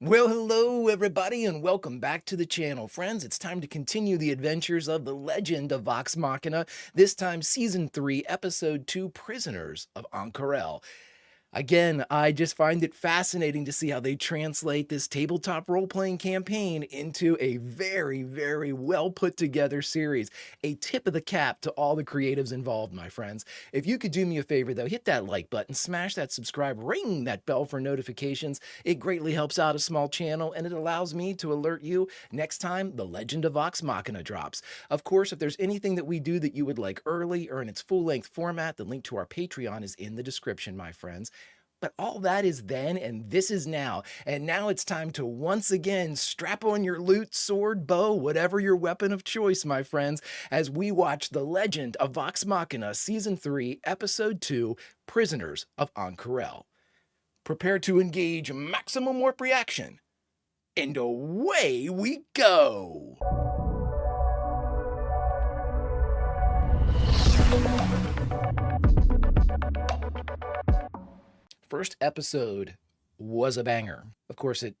Well, hello everybody and welcome back to the channel. Friends, it's time to continue the adventures of the Legend of Vox Machina, this time Season 3, Episode 2, Prisoners of Ank'Harel. Again, I just find it fascinating to see how they translate this tabletop role-playing campaign into a very, very well put together series. A tip of the cap to all the creatives involved, my friends. If you could do me a favor though, hit that like button, smash that subscribe, ring that bell for notifications. It greatly helps out a small channel and it allows me to alert you next time the Legend of Vox Machina drops. Of course, if there's anything that we do that you would like early or in its full-length format, the link to our Patreon is in the description, my friends. But all that is then, and this is now. And now it's time to once again strap on your lute, sword, bow, whatever your weapon of choice, my friends, as we watch The Legend of Vox Machina Season 3, Episode 2, Prisoners of Ank'Harel. Prepare to engage maximum warp reaction. And away we go! First episode was a banger. Of course, it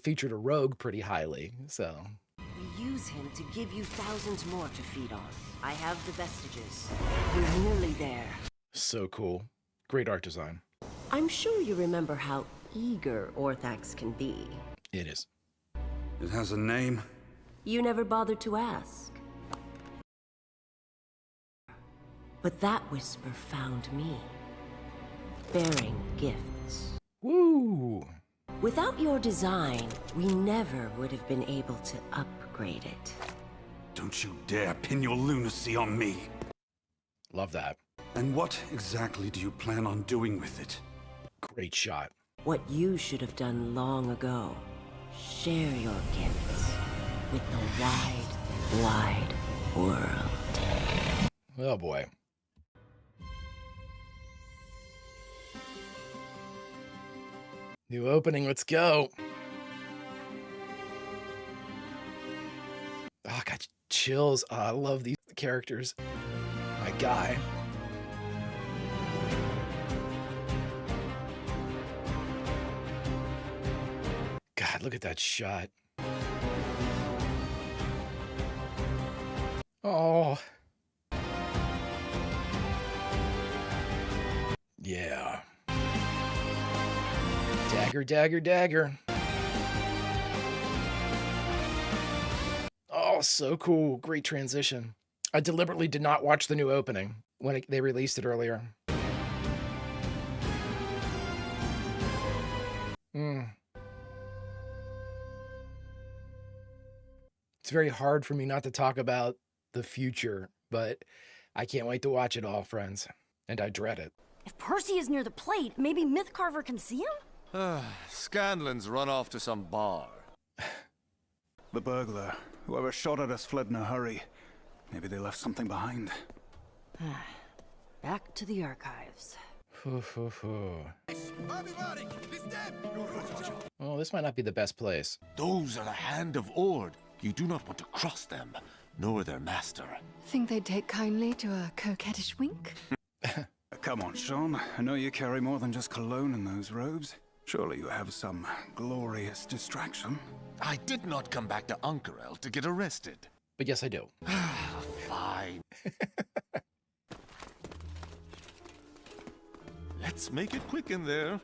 featured a rogue pretty highly, so. We use him to give you thousands more to feed on. I have the vestiges. We're nearly there. So cool. Great art design. I'm sure you remember how eager Orthax can be. It is. It has a name? You never bothered to ask. But that whisper found me. Bearing gifts. Woo! Without your design, we never would have been able to upgrade it. Don't you dare pin your lunacy on me! Love that. And what exactly do you plan on doing with it? Great shot. What you should have done long ago. Share your gifts with the wide, wide world. Oh boy. New opening, let's go. Oh, I got chills. Oh, I love these characters. My guy. God, look at that shot. Oh. Yeah. Dagger, dagger, dagger. Oh, so cool. Great transition. I deliberately did not watch the new opening when they released it earlier. It's very hard for me not to talk about the future, but I can't wait to watch it all, friends. And I dread it. If Percy is near the plate, maybe Mythcarver can see him? Scanlan's run off to some bar. The burglar. Whoever shot at us fled in a hurry. Maybe they left something behind. Back to the archives. Oh, this might not be the best place. Those are the Hand of Ord. You do not want to cross them, nor their master. Think they'd take kindly to a coquettish wink? Come on, Sean. I know you carry more than just cologne in those robes. Surely you have some glorious distraction. I did not come back to Ank'Harel to get arrested. But yes, I do. Fine. Let's make it quick in there.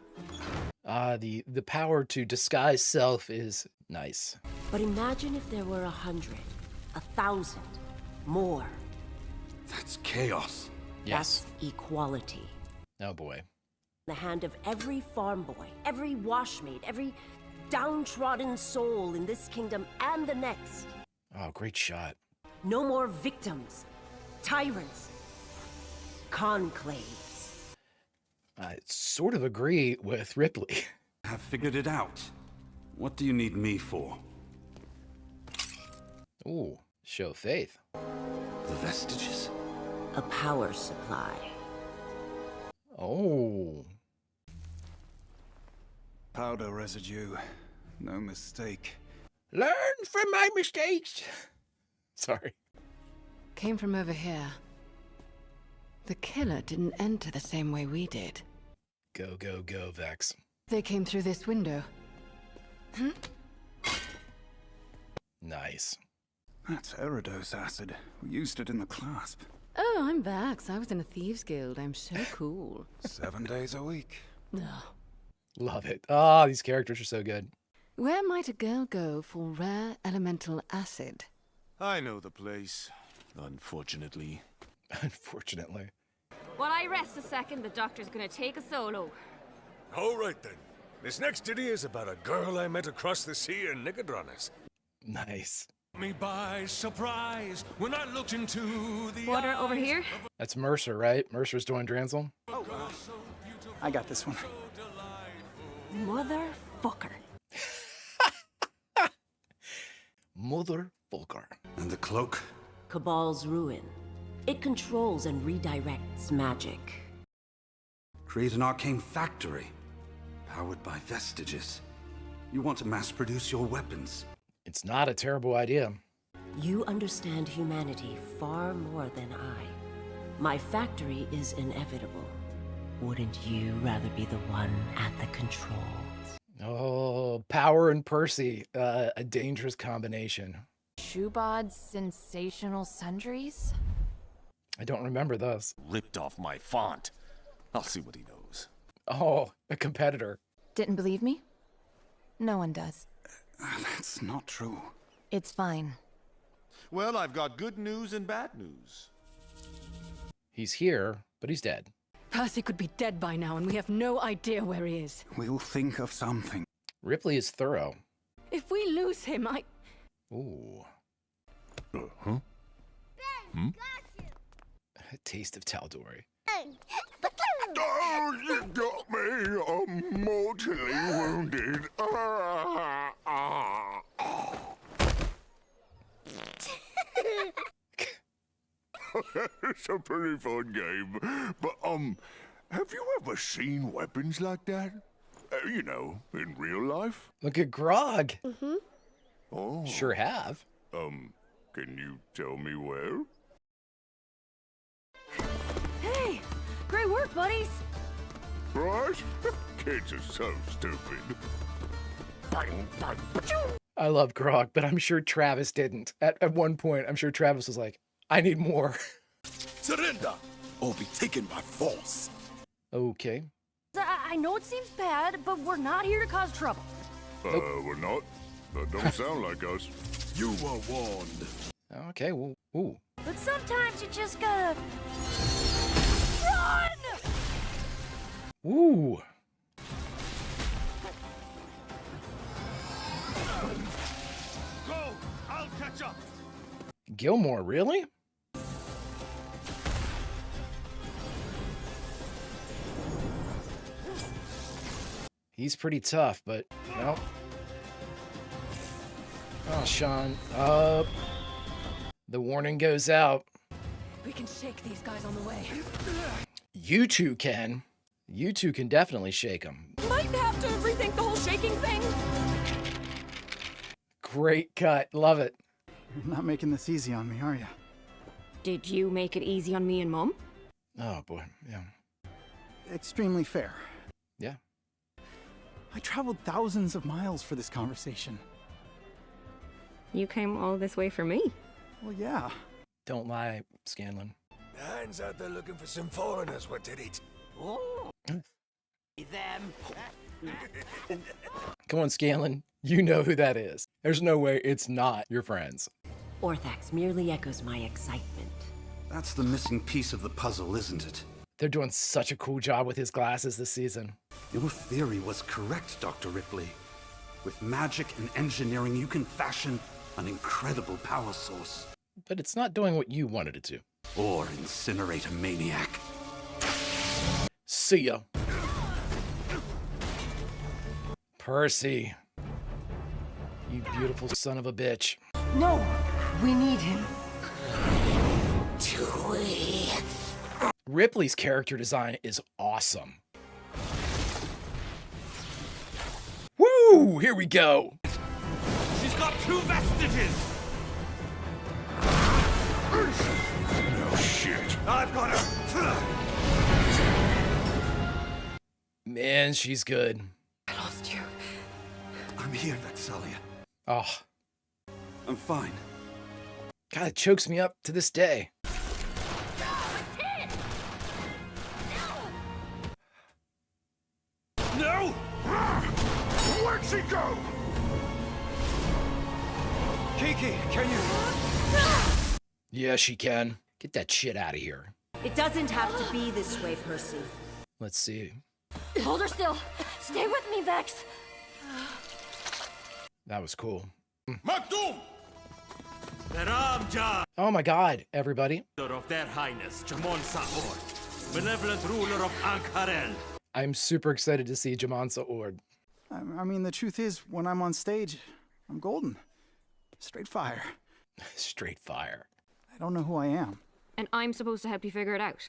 The power to disguise self is nice. But imagine if there were 100, 1,000, more. That's chaos. Yes. That's equality. Oh boy. The hand of every farm boy, every washmaid, every downtrodden soul in this kingdom and the next. Oh, great shot. No more victims, tyrants, conclaves. I sort of agree with Ripley. Have figured it out. What do you need me for? Ooh, show faith. The vestiges. A power supply. Oh. Powder residue. No mistake. Learn from my mistakes. Sorry. Came from over here. The killer didn't enter the same way we did. Go, go, go, Vex. They came through this window. Nice. That's Eridose acid. We used it in the clasp. Oh, I'm Vax. I was in a thieves guild. I'm so cool. 7 days a week. Ugh. Love it. Ah, these characters are so good. Where might a girl go for rare elemental acid? I know the place, unfortunately. Unfortunately. While I rest a second, the doctor's gonna take a solo. All right then. This next ditty is about a girl I met across the sea in Nicodronis. Nice. Me by surprise when I looked into the Water over here? That's Mercer, right? Mercer's doing Dransel. I got this one. Motherfucker. Motherfucker. And the cloak? Cabal's ruin. It controls and redirects magic. Create an arcane factory, powered by vestiges. You want to mass-produce your weapons. It's not a terrible idea. You understand humanity far more than I. My factory is inevitable. Wouldn't you rather be the one at the controls? Oh, Power and Percy. A dangerous combination. Shubod's sensational sundries? I don't remember those. Ripped off my font. I'll see what he knows. Oh, a competitor. Didn't believe me? No one does. That's not true. It's fine. Well, I've got good news and bad news. He's here, but he's dead. Percy could be dead by now, and we have no idea where he is. We'll think of something. Ripley is thorough. If we lose him, Ooh. Huh? A taste of Tal'Dorei. Oh, you got me. I'm mortally wounded. It's a pretty fun game, but have you ever seen weapons like that? You know, in real life. Look at Grog. Oh. Sure have. Can you tell me where? Hey, great work, buddies. Right? Kids are so stupid. I love Grog, but I'm sure Travis didn't. At one point, I'm sure Travis was like, I need more. Surrender or be taken by force. Okay. I know it seems bad, but we're not here to cause trouble. We're not. That don't sound like us. You were warned. Okay, well, ooh. But sometimes you just gotta run! Ooh. Go! I'll catch up! Gilmore, really? He's pretty tough, but, well. Oh, Sean. The warning goes out. we can shake these guys on the way. You two can. You two can definitely shake them. Might have to rethink the whole shaking thing. Great cut. Love it. You're not making this easy on me, are you? Did you make it easy on me and Mom? Oh, boy. Yeah. Extremely fair. Yeah. I traveled thousands of miles for this conversation. You came all this way for me? Well, yeah. Don't lie, Scanlan. The hands out there looking for some foreigners, what did it? Them. Come on, Scanlan. You know who that is. There's no way it's not your friends. Orthax merely echoes my excitement. That's the missing piece of the puzzle, isn't it? They're doing such a cool job with his glasses this season. Your theory was correct, Dr. Ripley. With magic and engineering, you can fashion an incredible power source. But it's not doing what you wanted it to. Or incinerate a maniac. See ya. Percy. You beautiful son of a bitch. No, we need him. Ripley's character design is awesome. Woo! Here we go. She's got 2 vestiges! No shit. I've got her! Man, she's good. I lost you. I'm I'm here, Vexalia. Oh, I'm fine. God, it chokes me up to this day. No! Where'd she go? Geeky, can you... Yeah, she can. Get that shit out of here. It doesn't have to be this way, Percy. Let's see. Hold her still. Stay with me, Vex. That was cool. Maktoum! Oh my God, everybody. Of Their Highness, Jamon Sa'or, benevolent ruler of Ank'Harel. I'm super excited to see Jamon Sa'ord. I mean, the truth is, when I'm on stage, I'm golden. Straight fire. Straight fire. I don't know who I am. And I'm supposed to help you figure it out.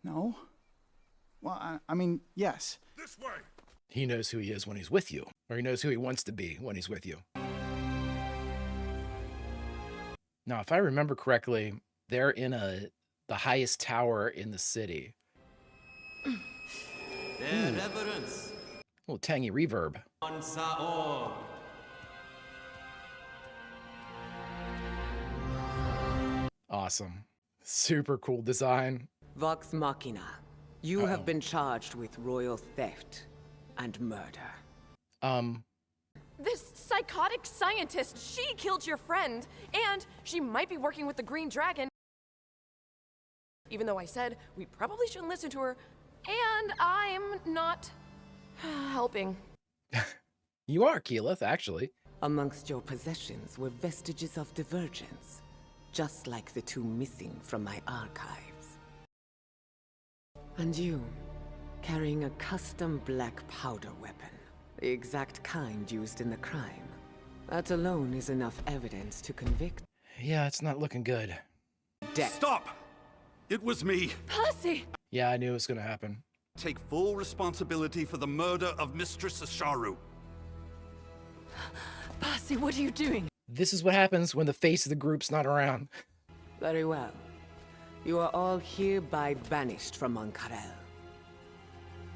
No? Well, I mean, yes. This way. He knows who he is when he's with you, or he knows who he wants to be when he's with you. Now, if I remember correctly, they're in the highest tower in the city. Their reverence. Little tangy reverb. On Sa'or. Awesome. Super cool design. Vox Machina, you have been charged with royal theft and murder. This psychotic scientist, she killed your friend, and she might be working with the Green Dragon. Even though I said we probably shouldn't listen to her, and I'm not helping. You are, Keyleth, actually. Amongst your possessions were vestiges of divergence, just like the two missing from my archives. And you, carrying a custom black powder weapon, the exact kind used in the crime. That alone is enough evidence to convict. Yeah, it's not looking good. Death. Stop! It was me. Percy! Yeah, I knew it was going to happen. Take full responsibility for the murder of Mistress Asharu. Percy, what are you doing? This is what happens when the face of the group's not around. Very well. You are all hereby banished from Ank'Harel.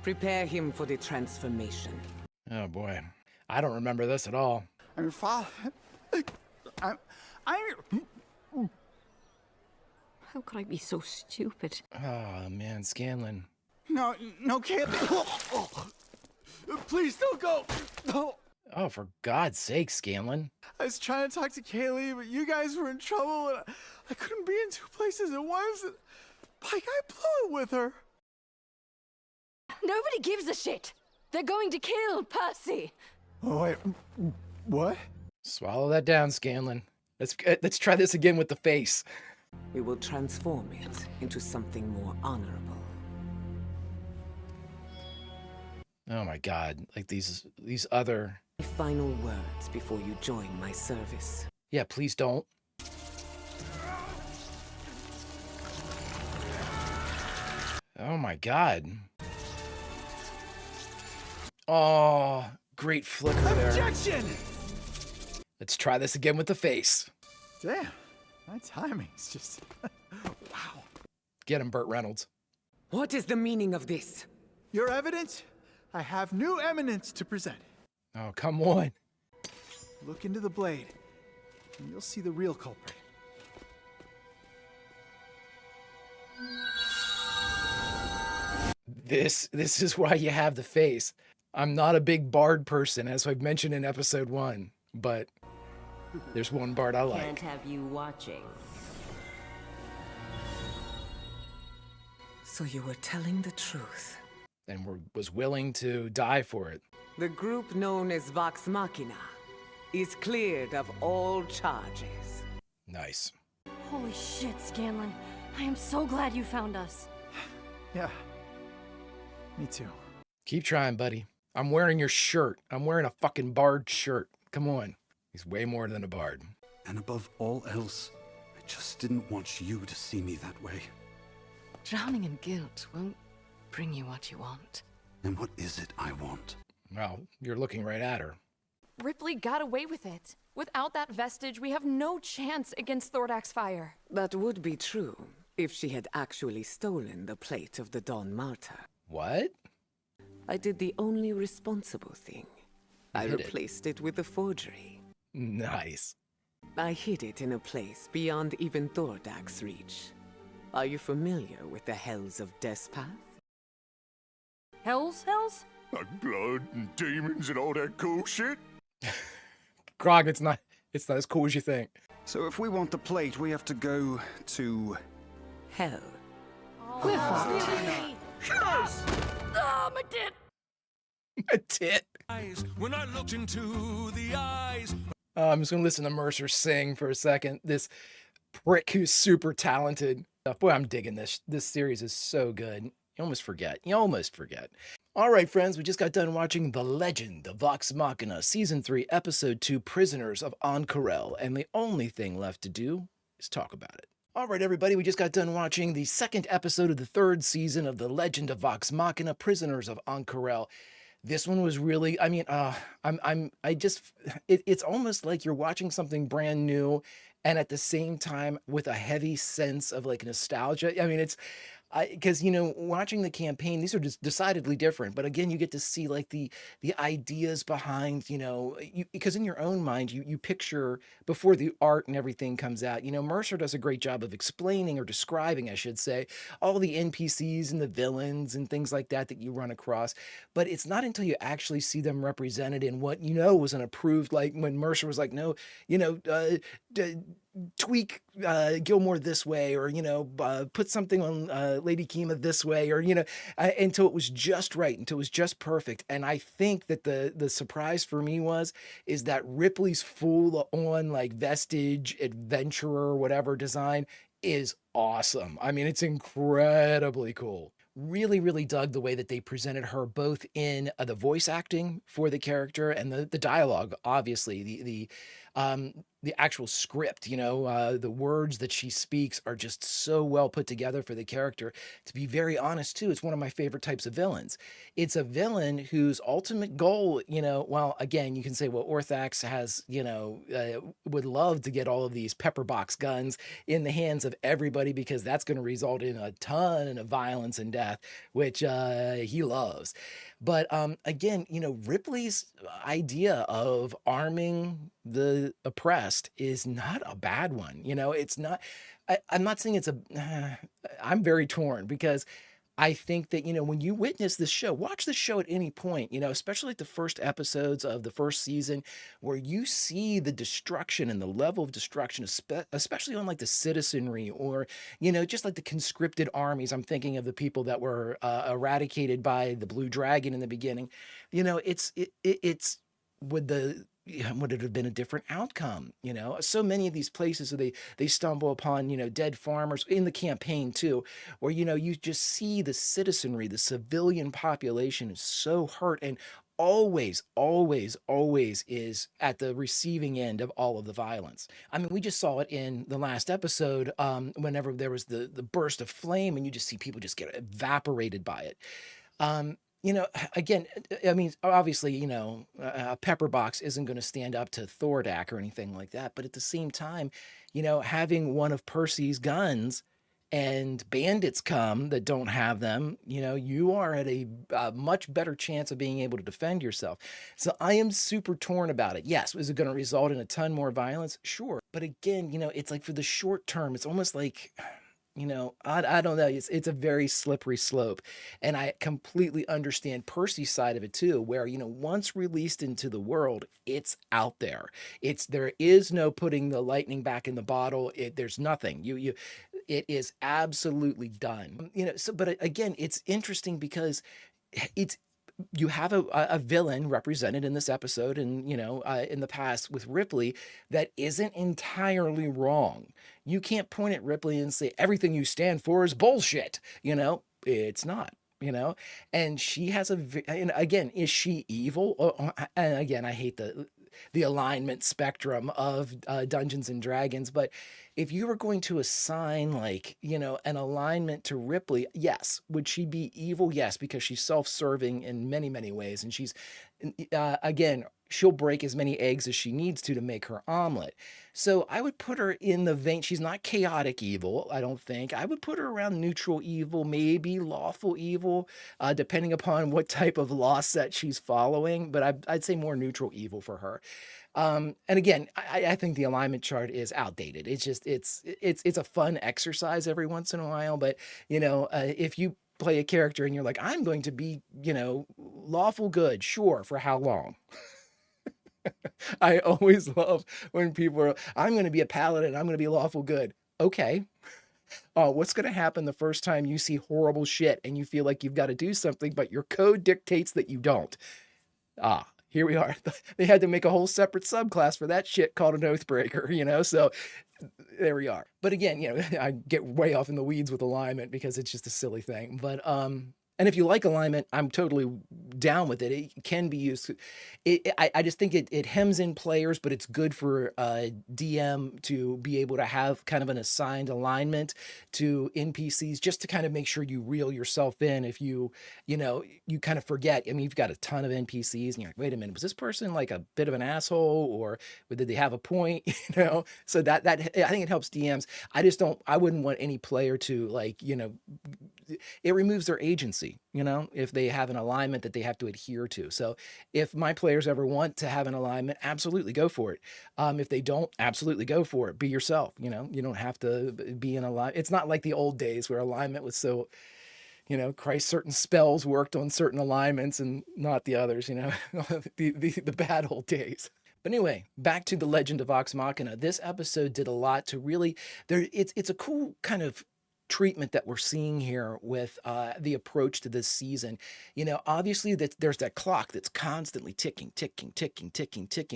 Prepare him for the transformation. Oh boy. I don't remember this at all. I'm your father. How could I be so stupid? Oh man, Scanlan. No, can't. Please don't go. No. Oh, for God's sake, Scanlan. I was trying to talk to Kaylee, but you guys were in trouble, and I couldn't be in two places at once. Like, I blew it with her. Nobody gives a shit. They're going to kill Percy. Oh, wait. What? Swallow that down, Scanlan. Let's try this again with the face. We will transform it into something more honorable. Oh my God, like these other... Final words before you join my service. Yeah, please don't. Oh my God. Oh, great flicker there. Objection! Let's try this again with the face. Damn, my timing's just... wow. Get him, Burt Reynolds. What is the meaning of this? Your evidence? I have new eminence to present. Oh, come on. Look into the blade, and you'll see the real culprit. This is why you have the face. I'm not a big Bard person, as I've mentioned in episode 1, but there's one Bard I like. Can't have you watching. So you were telling the truth. And was willing to die for it. The group known as Vox Machina is cleared of all charges. Nice. Holy shit, Scanlan. I am so glad you found us. Yeah. Me too. Keep trying, buddy. I'm wearing your shirt. I'm wearing a fucking Bard shirt. Come on. He's way more than a Bard. And above all else, I just didn't want you to see me that way. Drowning in guilt won't bring you what you want. And what is it I want? Well, you're looking right at her. Ripley got away with it. Without that vestige, we have no chance against Thordak's fire. That would be true if she had actually stolen the plate of the Dawn Martyr. What? I did the only responsible thing. I hid it. replaced it with a forgery. Nice. I hid it in a place beyond even Thordak's reach. Are you familiar with the Hells of Despath? Hells? Hells? Like blood and demons and all that cool shit? Grog, it's not as cool as you think. So if we want the plate, we have to go to... Hell. We're fucked. Really? Yes! Oh, my tit! A tit. When I looked into the eyes. I'm just gonna listen to Mercer sing for a second. This prick who's super talented. Boy, I'm digging this. This series is so good. You almost forget. All right, friends, we just got done watching The Legend of Vox Machina, Season 3, Episode 2, Prisoners of Ank'Harel, and the only thing left to do is talk about it. All right, everybody, we just got done watching the second episode of the third season of The Legend of Vox Machina, Prisoners of Ank'Harel. This one was really, I mean, it's almost like you're watching something brand new and at the same time with a heavy sense of like nostalgia. I mean, because watching the campaign, these are just decidedly different, but again, you get to see like the ideas behind, because in your own mind you picture before the art and everything comes out. Mercer does a great job of explaining, or describing I should say, all the NPCs and the villains and things like that you run across, but it's not until you actually see them represented in what was an approved, like when Mercer was like, no, tweak Gilmore this way, or put something on Lady Kima this way, or until it was just right, until it was just perfect. And I think that the surprise for me is that Ripley's full on like vestige adventurer whatever design is awesome. I mean, it's incredibly cool. Really, really dug the way that they presented her, both in the voice acting for the character and the dialogue. Obviously, the actual script, the words that she speaks are just so well put together for the character. To be very honest, too, it's one of my favorite types of villains. It's a villain whose ultimate goal, well, again, you can say, well, Orthax has, would love to get all of these pepper box guns in the hands of everybody, because that's going to result in a ton of violence and death, which he loves. But again, Ripley's idea of arming the oppressed is not a bad one. It's not, I'm not saying it's I'm very torn, because I think that, when you witness this show, watch this show at any point, especially like the first episodes of the first season, where you see the destruction and the level of destruction, especially on like the citizenry, or, just like the conscripted armies. I'm thinking of the people that were eradicated by the Blue Dragon in the beginning. It's would it have been a different outcome? So many of these places where they stumble upon, dead farmers in the campaign too, where, you just see the citizenry, the civilian population is so hurt, and always, always, always is at the receiving end of all of the violence. I mean, we just saw it in the last episode, whenever there was the burst of flame, and you just see people just get evaporated by it. Again, I mean, obviously, a pepper box isn't going to stand up to Thordak or anything like that. But at the same time, having one of Percy's guns and bandits come that don't have them, you are at a much better chance of being able to defend yourself. So I am super torn about it. Yes, is it going to result in a ton more violence? Sure. But again, it's like for the short term, it's almost like... I don't know. It's a very slippery slope. And I completely understand Percy's side of it too, where, once released into the world, it's out there. There is no putting the lightning back in the bottle. There's nothing. It is absolutely done. But again, it's interesting because you have a villain represented in this episode, and in the past with Ripley, that isn't entirely wrong. You can't point at Ripley and say everything you stand for is bullshit. It's not. And she has and again, is she evil? And again, I hate the alignment spectrum of Dungeons and Dragons, but if you were going to assign an alignment to Ripley, yes. Would she be evil? Yes, because she's self-serving in many, many ways. And she's, again, she'll break as many eggs as she needs to make her omelet. So I would put her in the vein. She's not chaotic evil, I don't think. I would put her around neutral evil, maybe lawful evil, depending upon what type of law set she's following. But I'd say more neutral evil for her. And again, I think the alignment chart is outdated. It's just it's a fun exercise every once in a while. But if you play a character and you're like, I'm going to be, lawful good, sure, for how long? I always love when people are, I'm going to be a paladin, I'm going to be lawful good. Okay. What's going to happen the first time you see horrible shit and you feel like you've got to do something, but your code dictates that you don't? Here we are. They had to make a whole separate subclass for that shit called an Oathbreaker, so there we are. But again, I get way off in the weeds with alignment because it's just a silly thing. But and if you like alignment, I'm totally down with it. It can be used. I just think it hems in players, but it's good for DM to be able to have kind of an assigned alignment to NPCs just to kind of make sure you reel yourself in. If you kind of forget. I mean, you've got a ton of NPCs and you're like, wait a minute, was this person like a bit of an asshole or did they have a point? So that I think it helps DMs. I wouldn't want any player to it removes their agency, if they have an alignment that they have to adhere to. So if my players ever want to have an alignment, absolutely go for it. If they don't, absolutely go for it. Be yourself, you don't have to be in alignment. It's not like the old days where alignment was so, Christ, certain spells worked on certain alignments and not the others, the bad old days. But anyway, back to the Legend of Vox Machina. This episode did a lot to really, it's a cool kind of treatment that we're seeing here with the approach to this season. Obviously there's that clock that's constantly ticking.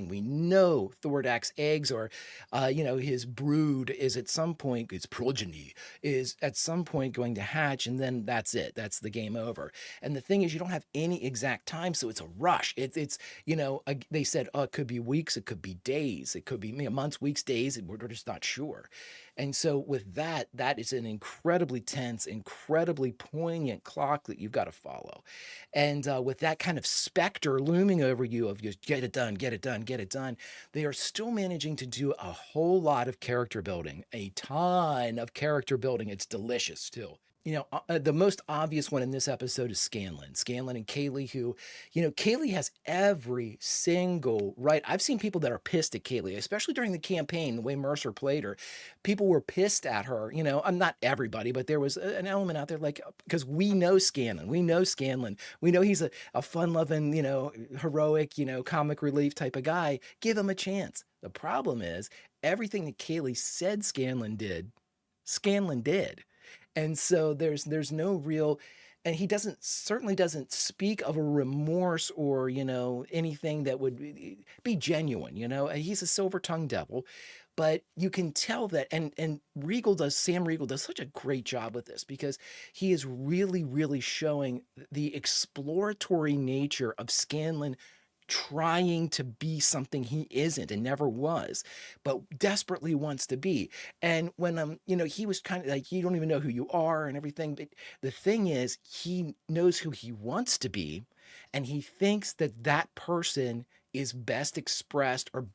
We know Thordak's eggs or, his brood is at some point, his progeny is at some point going to hatch, and then that's it. That's the game over. And the thing is, you don't have any exact time, so it's a rush. It's they said, it could be weeks, it could be days, it could be months, weeks, days, and we're just not sure. And so with that is an incredibly tense, incredibly poignant clock that you've got to follow. And with that kind of specter looming over you of just get it done, they are still managing to do a whole lot of character building, a ton of character building. It's delicious too. The most obvious one in this episode is Scanlan and Kaylee, who, Kaylee has every single right. I've seen people that are pissed at Kaylee, especially during the campaign, the way Mercer played her. People were pissed at her, I'm not everybody, but there was an element out there because we know Scanlan. We know he's a fun-loving, heroic, comic relief type of guy. Give him a chance. The problem is everything that Kaylee said Scanlan did. And so there's no real, and he certainly doesn't speak of a remorse or, anything that would be genuine, he's a silver-tongued devil, but you can tell that, and Sam Riegel does such a great job with this because he is really, really showing the exploratory nature of Scanlan trying to be something he isn't and never was, but desperately wants to be. And when he was kind of like, you don't even know who you are and everything, but the thing is, he knows who he wants to be, and he thinks that person is best expressed or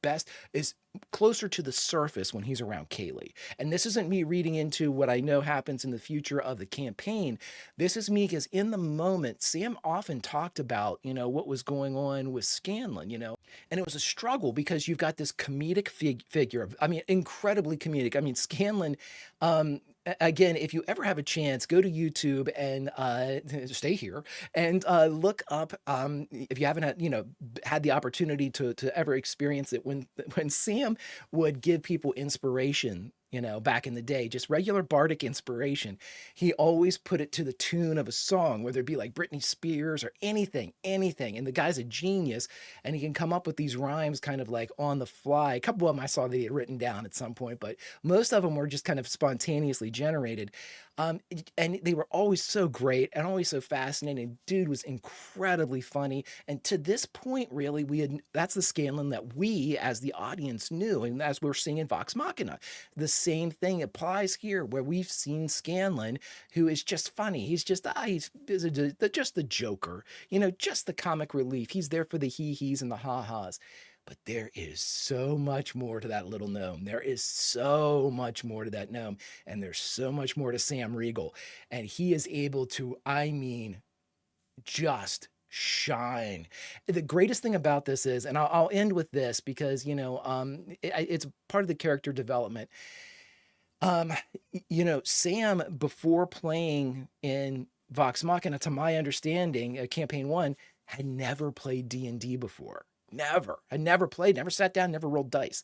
is closer to the surface when he's around Kaylee. And this isn't me reading into what I know happens in the future of the campaign. This is me because in the moment, Sam often talked about, what was going on with Scanlan, and it was a struggle because you've got this comedic figure, incredibly comedic. Scanlan, again, if you ever have a chance, go to YouTube and stay here and look up, if you haven't had the opportunity to ever experience it, when Sam would give people inspiration, back in the day, just regular bardic inspiration, he always put it to the tune of a song, whether it be like Britney Spears or anything. And the guy's a genius, and he can come up with these rhymes kind of like on the fly. A couple of them I saw that he had written down at some point, but most of them were just kind of spontaneously generated. And they were always so great and always so fascinating. Dude was incredibly funny. And to this point, really, that's the Scanlan that we as the audience knew. And as we're seeing in Vox Machina, the same thing applies here where we've seen Scanlan, who is just funny. He's just, just the Joker, just the comic relief. He's there for the hee-hees and the ha-has. But there is so much more to that little gnome. There is so much more to that gnome. And there's so much more to Sam Riegel. And he is able to, just shine. The greatest thing about this is, and I'll end with this because, it's part of the character development. Sam, before playing in Vox Machina, to my understanding, Campaign 1, had never played D&D before. Never. I never played, never sat down, never rolled dice.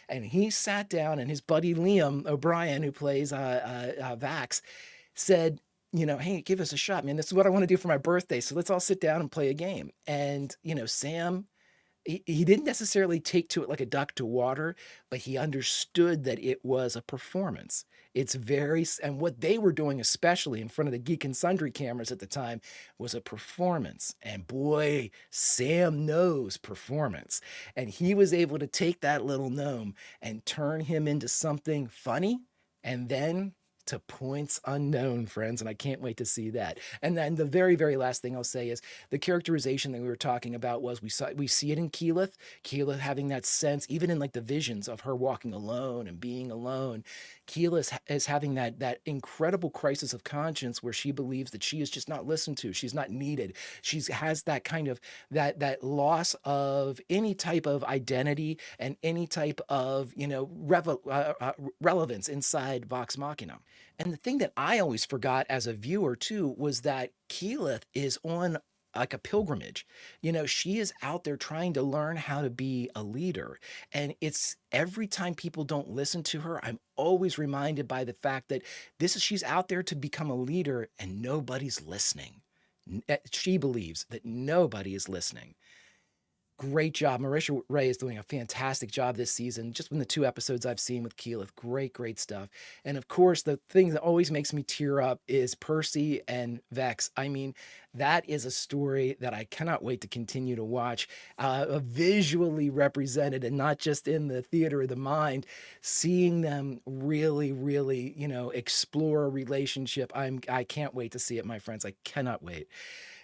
And he sat down, and his buddy Liam O'Brien, who plays Vax, said, hey, give us a shot, man. This is what I want to do for my birthday. So let's all sit down and play a game. And, Sam, he didn't necessarily take to it like a duck to water, but he understood that it was a performance. And what they were doing, especially in front of the Geek and Sundry cameras at the time, was a performance. And boy, Sam knows performance. And he was able to take that little gnome and turn him into something funny, and then to points unknown, friends, and I can't wait to see that. And then the very, very last thing I'll say is the characterization that we were talking about was we see it in Keyleth having that sense, even in like the visions of her walking alone and being alone. Keyleth is having that incredible crisis of conscience where she believes that she is just not listened to, she's not needed. She has that kind of that loss of any type of identity and any type of relevance inside Vox Machina. And the thing that I always forgot as a viewer too was that Keyleth is on like a pilgrimage. She is out there trying to learn how to be a leader. And it's every time people don't listen to her, I'm always reminded by the fact that she's out there to become a leader and nobody's listening. She believes that nobody is listening. Great job. Marisha Ray is doing a fantastic job this season. Just in the 2 episodes I've seen with Keyleth, great stuff. And of course, the thing that always makes me tear up is Percy and Vex. I mean, that is a story that I cannot wait to continue to watch, visually represented and not just in the theater of the mind, seeing them really, explore a relationship. I can't wait to see it, my friends. I cannot wait.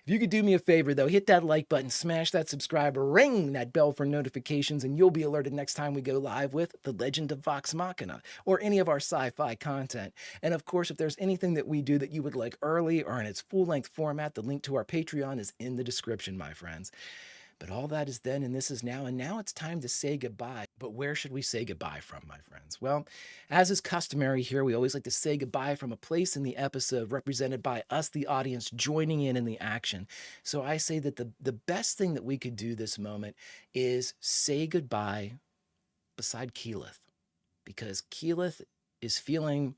If you could do me a favor, though, hit that like button, smash that subscribe, ring that bell for notifications, and you'll be alerted next time we go live with The Legend of Vox Machina or any of our sci-fi content. And of course, if there's anything that we do that you would like early or in its full-length format, the link to our Patreon is in the description, my friends. But all that is then and this is now, and now it's time to say goodbye. But where should we say goodbye from, my friends? Well, as is customary here, we always like to say goodbye from a place in the episode represented by us, the audience, joining in the action. So I say that the best thing that we could do this moment is say goodbye beside Keyleth, because Keyleth is feeling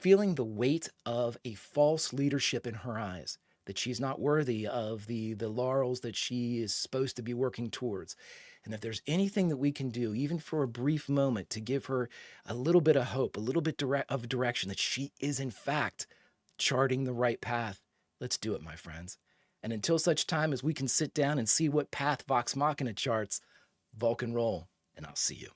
the weight of a false leadership in her eyes, that she's not worthy of the laurels that she is supposed to be working towards. And if there's anything that we can do, even for a brief moment, to give her a little bit of hope, a little bit of direction, that she is in fact charting the right path, let's do it, my friends. And until such time as we can sit down and see what path Vox Machina charts, Vulcan roll, and I'll see you.